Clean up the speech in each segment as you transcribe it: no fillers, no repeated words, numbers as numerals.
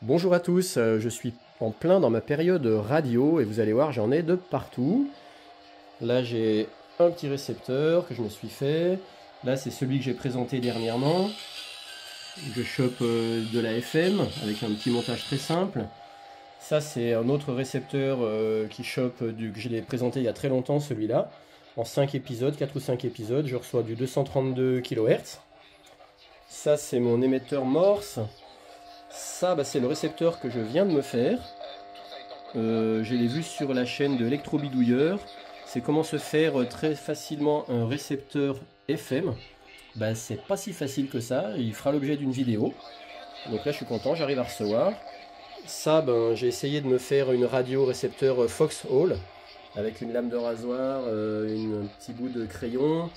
Bonjour à tous, je suis en plein dans ma période radio et vous allez voir, j'en ai de partout. Là, j'ai un petit récepteur que je me suis fait. Là, c'est celui que j'ai présenté dernièrement. Je chope de la FM avec un petit montage très simple. Ça, c'est un autre récepteur qui chope que je l'ai présenté il y a très longtemps, celui-là. En 5 épisodes, 4 ou 5 épisodes, je reçois du 232 kHz. Ça, c'est mon émetteur Morse. Ça, c'est le récepteur que je viens de me faire. Je l'ai vu sur la chaîne de Electrobidouilleur. C'est comment se faire très facilement un récepteur FM. C'est pas si facile que ça. Il fera l'objet d'une vidéo. Donc là, je suis content, j'arrive à recevoir. Ça, j'ai essayé de me faire une radio récepteur Foxhall avec une lame de rasoir, un petit bout de crayon,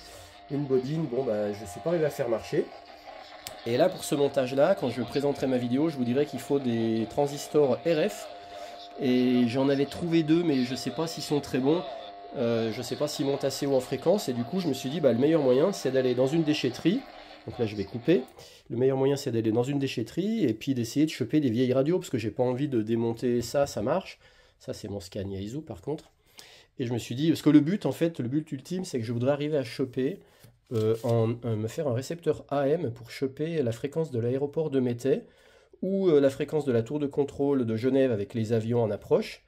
une bobine. Bon, je ne suis pas arrivé à faire marcher. Et là, pour ce montage-là, quand je présenterai ma vidéo, je vous dirai qu'il faut des transistors RF. Et j'en avais trouvé deux, mais je ne sais pas s'ils sont très bons. Je ne sais pas s'ils montent assez haut en fréquence. Et du coup, je me suis dit, le meilleur moyen, c'est d'aller dans une déchetterie. Donc là, je vais couper. Le meilleur moyen, c'est d'aller dans une déchetterie et puis d'essayer de choper des vieilles radios, parce que j'ai pas envie de démonter ça, ça marche. Ça, c'est mon scan Yaesu, par contre. Et je me suis dit, parce que le but, en fait, le but ultime, c'est que je voudrais arriver à choper, me faire un récepteur AM pour choper la fréquence de l'aéroport de Mété ou la fréquence de la tour de contrôle de Genève avec les avions en approche.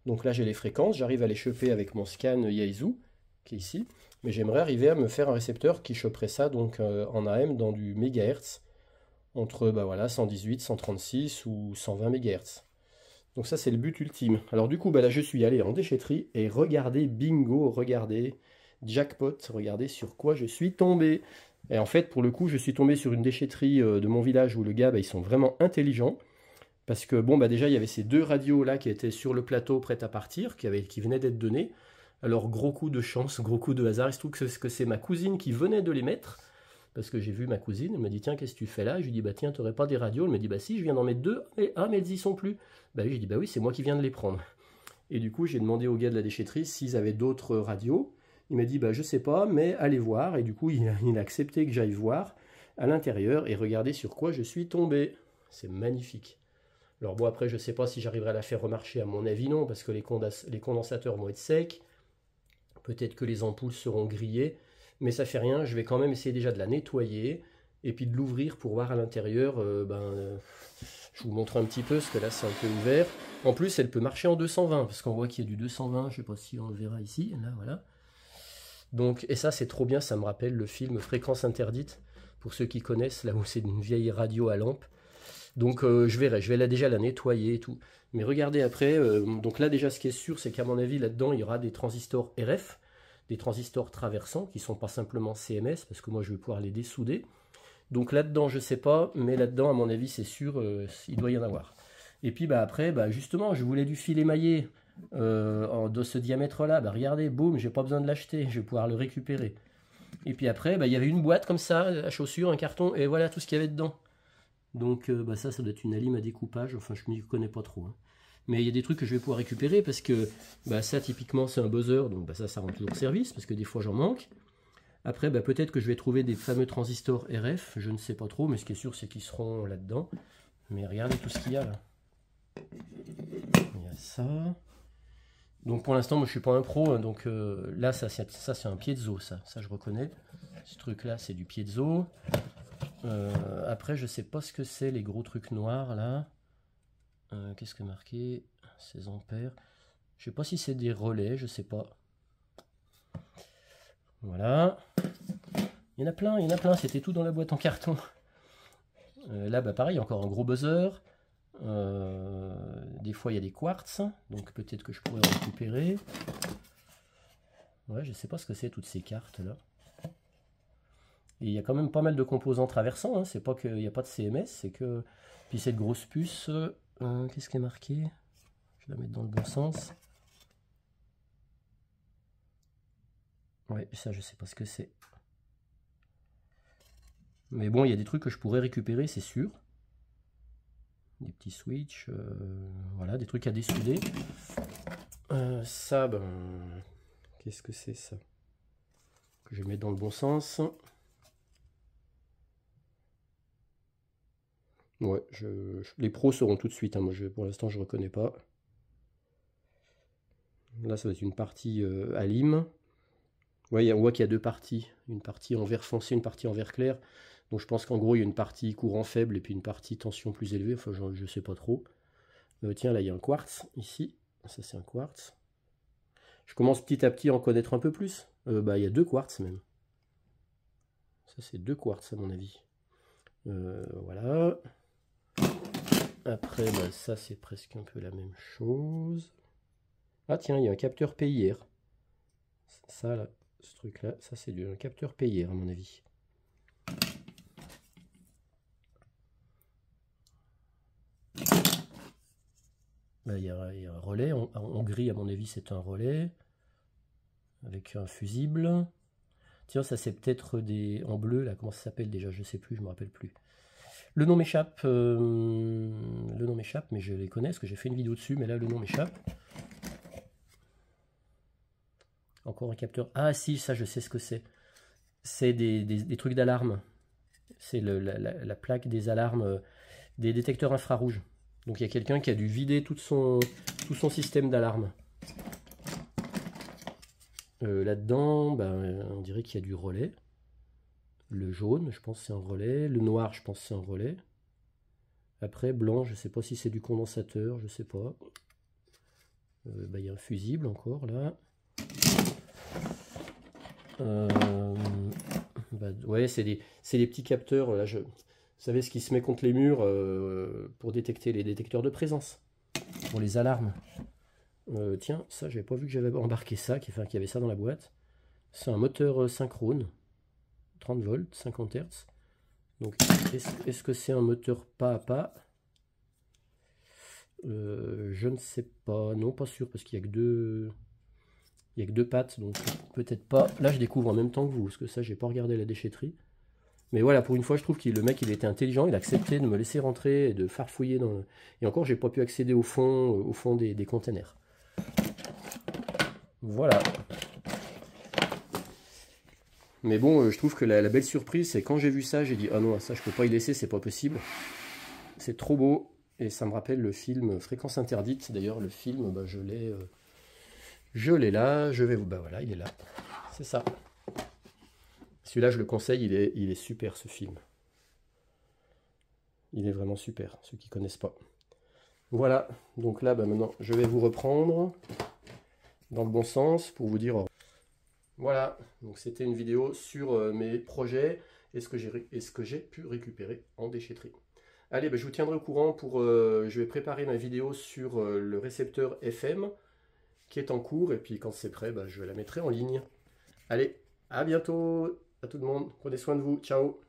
Donc là, j'ai les fréquences, j'arrive à les choper avec mon scan Yaesu, qui est ici. Mais j'aimerais arriver à me faire un récepteur qui choperait ça donc en AM dans du mégahertz, entre 118, 136 ou 120 MHz. Donc ça, c'est le but ultime. Alors du coup, là, je suis allé en déchetterie et regardez, bingo, regardez, jackpot, regardez sur quoi je suis tombé. Et en fait, pour le coup, je suis tombé sur une déchetterie de mon village où le gars, ils sont vraiment intelligents. Parce que, déjà, il y avait ces deux radios là qui étaient sur le plateau prêtes à partir, qui venaient d'être données. Alors, gros coup de chance, gros coup de hasard. Il se trouve que c'est ma cousine qui venait de les mettre. Parce que j'ai vu ma cousine, elle m'a dit tiens, qu'est-ce que tu fais là? Je lui dis tiens, t'aurais pas des radios? Elle m'a dit si, je viens d'en mettre deux. Mais elles y sont plus. Oui, j'ai dit oui, c'est moi qui viens de les prendre. Et du coup, j'ai demandé au gars de la déchetterie s'ils avaient d'autres radios. Il m'a dit je sais pas, mais allez voir. Et du coup, il a accepté que j'aille voir à l'intérieur et regarder sur quoi je suis tombé. C'est magnifique. Alors après, je sais pas si j'arriverai à la faire remarcher, à mon avis non, parce que les condensateurs vont être secs. Peut-être que les ampoules seront grillées. Mais ça fait rien, je vais quand même essayer déjà de la nettoyer et puis de l'ouvrir pour voir à l'intérieur. Je vous montre un petit peu, parce que là c'est un peu ouvert. En plus, elle peut marcher en 220, parce qu'on voit qu'il y a du 220, je sais pas si on le verra ici, là voilà. Donc, et ça c'est trop bien, ça me rappelle le film Fréquence interdite, pour ceux qui connaissent, là où c'est une vieille radio à lampe. Donc je vais déjà la nettoyer et tout. Mais regardez après, donc là déjà ce qui est sûr, c'est qu'à mon avis là-dedans il y aura des transistors RF, des transistors traversants qui sont pas simplement CMS, parce que moi je vais pouvoir les dessouder. Donc là-dedans je sais pas, mais là-dedans à mon avis c'est sûr, il doit y en avoir. Et puis après, justement, je voulais du fil émaillé de ce diamètre-là. Regardez, boum, j'ai pas besoin de l'acheter, je vais pouvoir le récupérer. Et puis après, il y avait une boîte comme ça, à chaussures, un carton, et voilà tout ce qu'il y avait dedans. Donc ça doit être une lime à découpage, enfin je ne m'y connais pas trop. Hein. Mais il y a des trucs que je vais pouvoir récupérer parce que ça typiquement c'est un buzzer, donc ça rend toujours service parce que des fois j'en manque. Après peut-être que je vais trouver des fameux transistors RF, je ne sais pas trop, mais ce qui est sûr c'est qu'ils seront là-dedans. Mais regardez tout ce qu'il y a là. Il y a ça. Donc pour l'instant moi je suis pas un pro, hein, donc là ça c'est un piezo, ça je reconnais. Ce truc là c'est du piezo. Après, je sais pas ce que c'est, les gros trucs noirs là. Qu'est-ce que marqué? 16 ampères. Je sais pas si c'est des relais, je sais pas. Voilà. Il y en a plein, c'était tout dans la boîte en carton. Là, pareil, encore un gros buzzer. Des fois, il y a des quartz, donc peut-être que je pourrais en récupérer. Ouais, je sais pas ce que c'est, toutes ces cartes là. Et il y a quand même pas mal de composants traversants, hein. C'est pas qu'il n'y a pas de CMS, c'est que... Puis cette grosse puce, qu'est-ce qui est marqué? Je vais la mettre dans le bon sens. Ouais, ça je sais pas ce que c'est. Mais bon, il y a des trucs que je pourrais récupérer, c'est sûr. Des petits switches, voilà, des trucs à dessouder. Ça, qu'est-ce que c'est ça? Que je vais mettre dans le bon sens. Ouais, les pros sauront tout de suite, hein. Moi, pour l'instant, je reconnais pas. Là, ça va être une partie à lime. Ouais, on voit qu'il y a deux parties. Une partie en vert foncé, une partie en vert clair. Donc je pense qu'en gros, il y a une partie courant faible et puis une partie tension plus élevée. Enfin, je sais pas trop. Tiens, là, il y a un quartz, ici. Ça, c'est un quartz. Je commence petit à petit à en connaître un peu plus. Bah, il y a deux quartz, même. Ça, c'est deux quartz, à mon avis. Voilà. Après, bah, ça, c'est presque un peu la même chose. Ah, tiens, il y a un capteur PIR. Ça, là, ce truc-là, ça, c'est un capteur PIR, à mon avis. Là, il y a un relais. En gris, à mon avis, c'est un relais. Avec un fusible. Tiens, ça, c'est peut-être des... En bleu, là, comment ça s'appelle déjà? Je sais plus, je me rappelle plus. Le nom m'échappe. Le nom m'échappe, mais je les connais, parce que j'ai fait une vidéo dessus, mais là, le nom m'échappe. Encore un capteur. Ah si, ça je sais ce que c'est. C'est des trucs d'alarme. C'est la plaque des alarmes, des détecteurs infrarouges. Donc il y a quelqu'un qui a dû vider tout son système d'alarme. Là-dedans, ben, on dirait qu'il y a du relais. Le jaune, je pense c'est un relais. Le noir, je pense c'est un relais. Après, blanc, je sais pas si c'est du condensateur, je sais pas. Ben, il y a un fusible encore là. Bah, ouais, c'est des petits capteurs. Là, vous savez ce qui se met contre les murs pour détecter les détecteurs de présence, pour les alarmes. Tiens, ça, j'avais pas vu que j'avais embarqué ça, qu'il y avait ça dans la boîte. C'est un moteur synchrone, 30 volts, 50 Hz. Donc, est-ce que c'est un moteur pas à pas? Je ne sais pas, non, pas sûr, parce qu'il n'y a que deux. Il n'y a que deux pattes, donc peut-être pas. Là, je découvre en même temps que vous, parce que ça, j'ai pas regardé la déchetterie. Mais voilà, pour une fois, je trouve que le mec, il était intelligent, il a accepté de me laisser rentrer et de farfouiller dans le... Et encore, j'ai pas pu accéder au fond des containers. Voilà. Mais bon, je trouve que la belle surprise, c'est quand j'ai vu ça, j'ai dit, ah non, ça, je peux pas y laisser, c'est pas possible. C'est trop beau, et ça me rappelle le film Fréquence Interdite. D'ailleurs, le film, bah, je l'ai là, je vais vous... Bah voilà, il est là. C'est ça. Celui-là, je le conseille, il est super, ce film. Il est vraiment super, ceux qui ne connaissent pas. Voilà, donc là, bah, maintenant, je vais vous reprendre dans le bon sens pour vous dire... Voilà, donc c'était une vidéo sur mes projets et ce que j'ai pu récupérer en déchetterie. Allez, bah, je vous tiendrai au courant pour... je vais préparer ma vidéo sur le récepteur FM qui est en cours, et puis quand c'est prêt, bah, je la mettrai en ligne. Allez, à bientôt à tout le monde, prenez soin de vous, ciao!